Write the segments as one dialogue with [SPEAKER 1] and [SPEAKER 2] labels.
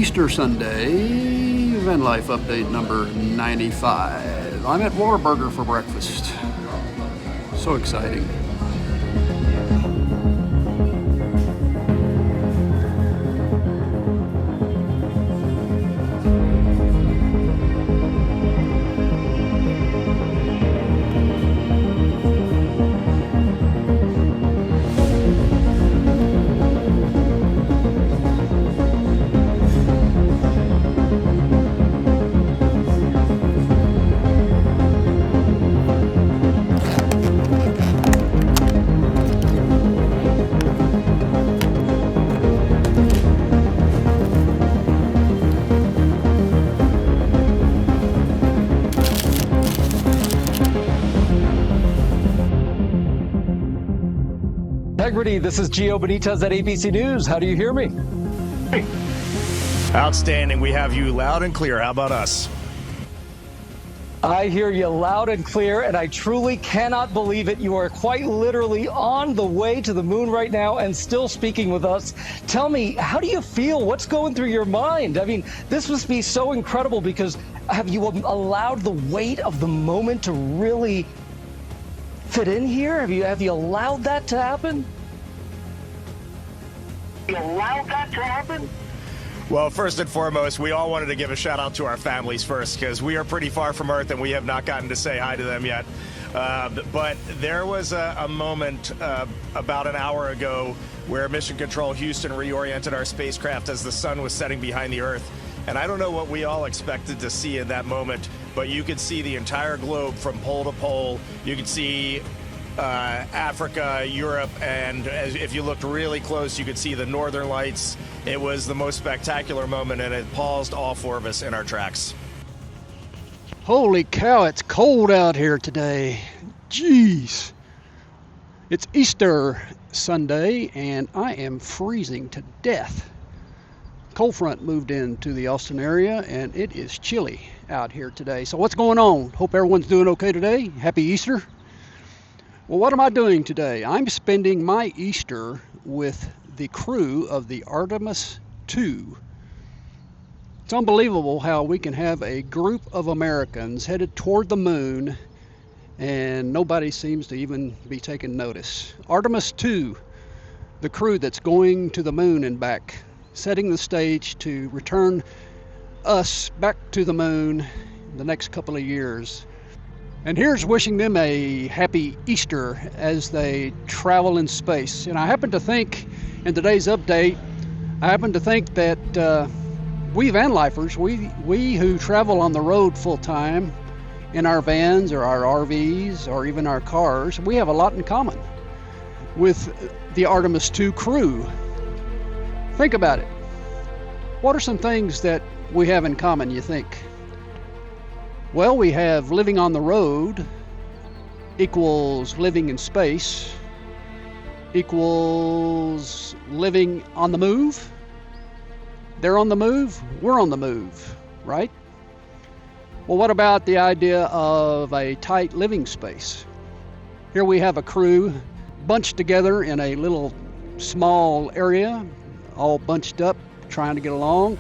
[SPEAKER 1] Easter Sunday, Van Life update number 95. I'm at Whataburger for breakfast. So exciting.
[SPEAKER 2] Integrity, this is Gio Benitez at ABC News. How do you hear me?
[SPEAKER 3] Outstanding. We have you loud and clear. How about us?
[SPEAKER 2] I hear you loud and clear, and I truly cannot believe it. You are quite literally on the way to the moon right now and still speaking with us. Tell me, how do you feel? What's going through your mind? I mean, this must be so incredible because have you allowed the weight of the moment to really fit in here? Have you allowed that to happen?
[SPEAKER 3] Well, first and foremost, we all wanted to give a shout out to our families first because we are pretty far from Earth and we have not gotten to say hi to them yet. But there was a moment about an hour ago where Mission Control Houston reoriented our spacecraft as the sun was setting behind the Earth. And I don't know what we all expected to see in that moment, but you could see the entire globe from pole to pole. You could see Africa, Europe, and if you looked really close, you could see the northern lights. It was the most spectacular moment, and it paused all four of us in our tracks.
[SPEAKER 1] Holy cow, it's cold out here today. Jeez. It's Easter Sunday, and I am freezing to death. Cold front moved into the Austin area, and it is chilly out here today. So what's going on? Hope everyone's doing okay today. Happy Easter. Well, what am I doing today? I'm spending my Easter with the crew of the Artemis II. It's unbelievable how we can have a group of Americans headed toward the moon and nobody seems to even be taking notice. Artemis II, the crew that's going to the moon and back, setting the stage to return us back to the moon in the next couple of years. And here's wishing them a happy Easter as they travel in space. And I happen to think, in today's update, that we vanlifers, we who travel on the road full time in our vans or our RVs or even our cars, we have a lot in common with the Artemis II crew. Think about it. What are some things that we have in common, you think? Well, we have living on the road equals living in space equals living on the move. They're on the move, we're on the move, right? Well, what about the idea of a tight living space? Here we have a crew bunched together in a little small area, all bunched up, trying to get along.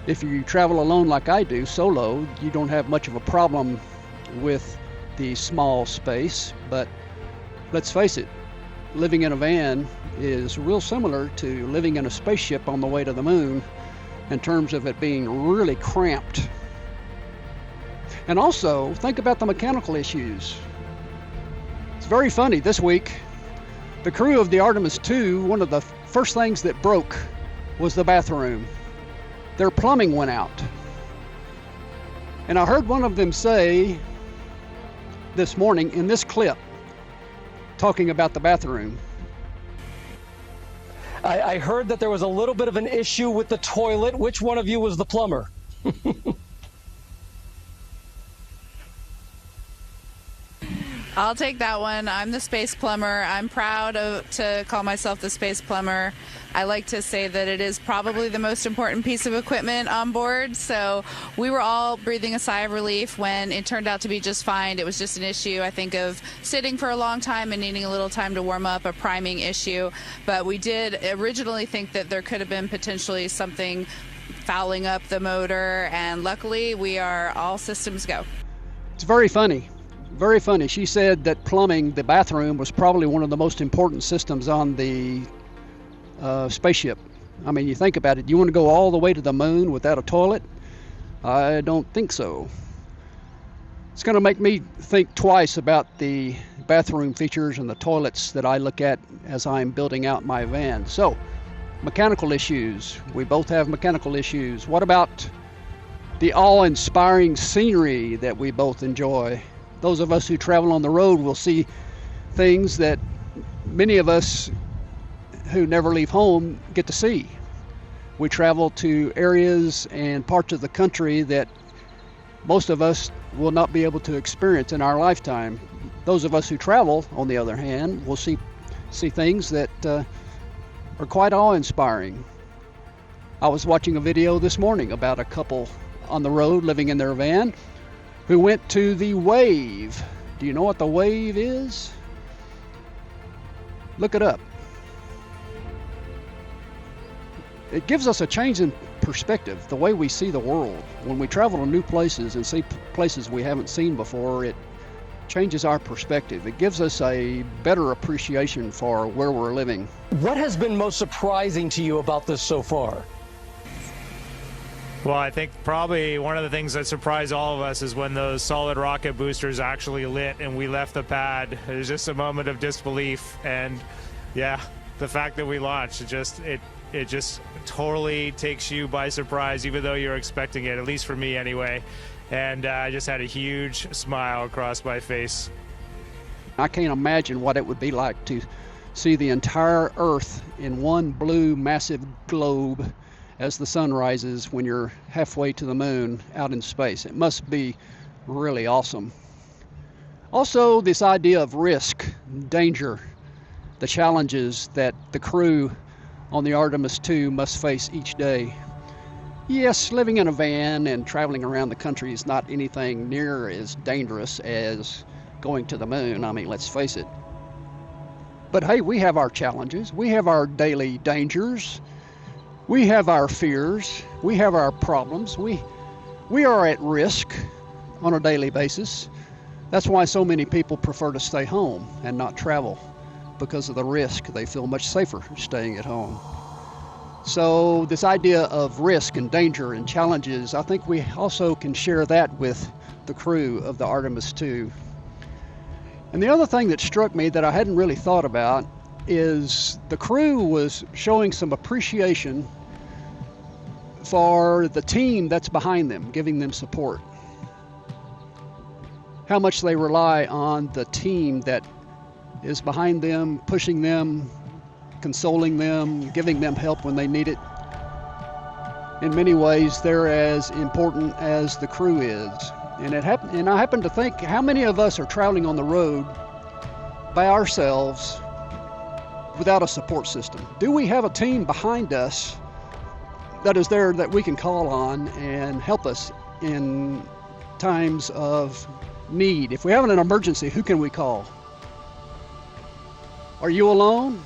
[SPEAKER 1] If you travel alone like I do, solo, you don't have much of a problem with the small space. But let's face it, living in a van is real similar to living in a spaceship on the way to the moon in terms of it being really cramped. And also, think about the mechanical issues. It's very funny. This week, the crew of the Artemis II, one of the first things that broke was the bathroom. Their plumbing went out. And I heard one of them say this morning in this clip, talking about the bathroom.
[SPEAKER 2] I heard that there was a little bit of an issue with the toilet. Which one of you was the plumber?
[SPEAKER 4] I'll take that one. I'm the space plumber. I'm proud to call myself the space plumber. I like to say that it is probably the most important piece of equipment on board. So we were all breathing a sigh of relief when it turned out to be just fine. It was just an issue, I think, of sitting for a long time and needing a little time to warm up, a priming issue. But we did originally think that there could have been potentially something fouling up the motor, and luckily we are all systems go.
[SPEAKER 1] It's very funny. Very funny. She said that plumbing, the bathroom, was probably one of the most important systems on the spaceship. I mean, you think about it. You want to go all the way to the moon without a toilet? I don't think so. It's going to make me think twice about the bathroom features and the toilets that I look at as I'm building out my van. So, mechanical issues. We both have mechanical issues. What about the awe-inspiring scenery that we both enjoy? Those of us who travel on the road will see things that many of us who never leave home get to see. We travel to areas and parts of the country that most of us will not be able to experience in our lifetime. Those of us who travel, on the other hand, will see things that are quite awe-inspiring. I was watching a video this morning about a couple on the road living in their van who went to the Wave. Do you know what the Wave is? Look it up. It gives us a change in perspective, the way we see the world. When we travel to new places and see places we haven't seen before, it changes our perspective. It gives us a better appreciation for where we're living.
[SPEAKER 2] What has been most surprising to you about this so far?
[SPEAKER 3] Well, I think probably one of the things that surprised all of us is when those solid rocket boosters actually lit and we left the pad. It was just a moment of disbelief, and yeah, the fact that we launched, it just totally takes you by surprise, even though you're expecting it, at least for me anyway. And I just had a huge smile across my face.
[SPEAKER 1] I can't imagine what it would be like to see the entire Earth in one blue massive globe as the sun rises when you're halfway to the moon out in space. It must be really awesome. Also, this idea of risk, danger, the challenges that the crew on the Artemis II must face each day. Yes, living in a van and traveling around the country is not anything near as dangerous as going to the moon. I mean, let's face it. But hey, we have our challenges. We have our daily dangers. We have our fears. We have our problems. We are at risk on a daily basis. That's why so many people prefer to stay home and not travel, because of the risk. They feel much safer staying at home. So this idea of risk and danger and challenges, I think we also can share that with the crew of the Artemis II. And the other thing that struck me that I hadn't really thought about is the crew was showing some appreciation for the team that's behind them, giving them support. How much they rely on the team that is behind them, pushing them, consoling them, giving them help when they need it. In many ways, they're as important as the crew is. And I happen to think, how many of us are traveling on the road by ourselves without a support system? Do we have a team behind us that is there that we can call on and help us in times of need? If we have an emergency, who can we call? Are you alone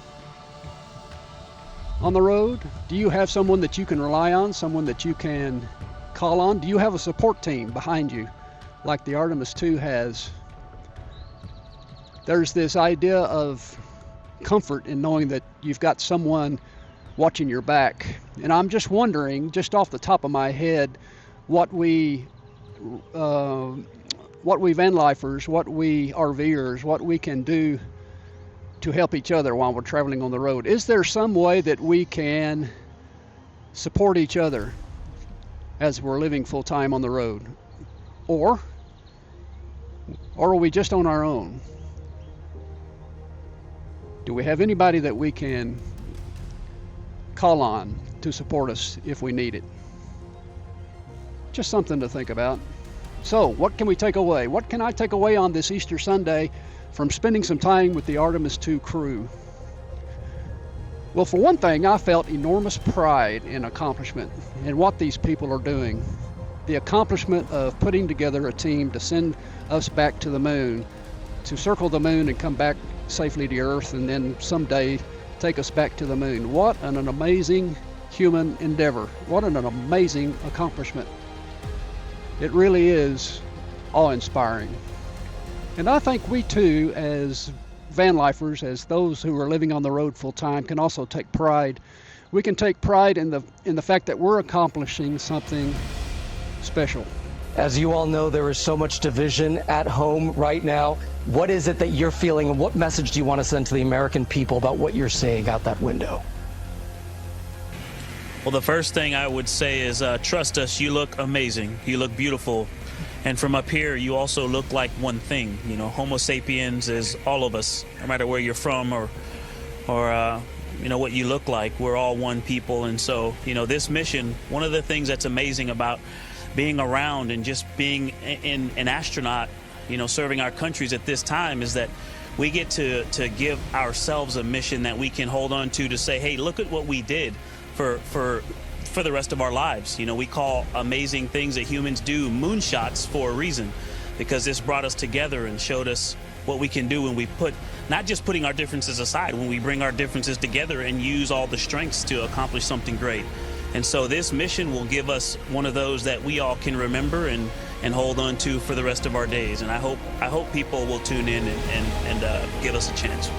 [SPEAKER 1] on the road? Do you have someone that you can rely on, someone that you can call on? Do you have a support team behind you like the Artemis II has? There's this idea of comfort in knowing that you've got someone watching your back. And I'm just wondering, just off the top of my head, what we vanlifers, what we RVers, what we can do to help each other while we're traveling on the road. Is there some way that we can support each other as we're living full time on the road? Or are we just on our own? Do we have anybody that we can call on to support us if we need it? Just something to think about. So, what can we take away? What can I take away on this Easter Sunday from spending some time with the Artemis II crew? Well, for one thing, I felt enormous pride and accomplishment in what these people are doing. The accomplishment of putting together a team to send us back to the moon, to circle the moon and come back safely to Earth, and then someday take us back to the moon. What an amazing human endeavor. What an amazing accomplishment. It really is awe-inspiring. And I think we too, as van lifers, as those who are living on the road full time, can also take pride. We can take pride in the fact that we're accomplishing something special.
[SPEAKER 2] As you all know, there is so much division at home right now. What is it that you're feeling, and what message do you want to send to the American people about what you're seeing out that window?
[SPEAKER 5] Well, the first thing I would say is trust us. You look amazing. You look beautiful. And from up here, you also look like one thing. You know, Homo sapiens is all of us, no matter where you're from or you know, what you look like. We're all one people. And so, you know, this mission, one of the things that's amazing about being around and just being an astronaut, you know, serving our countries at this time, is that we get to give ourselves a mission that we can hold on to say, hey, look at what we did for the rest of our lives. You know, we call amazing things that humans do moonshots for a reason, because this brought us together and showed us what we can do when we put, not just putting our differences aside, when we bring our differences together and use all the strengths to accomplish something great. And so this mission will give us one of those that we all can remember and hold on to for the rest of our days. And I hope people will tune in and give us a chance.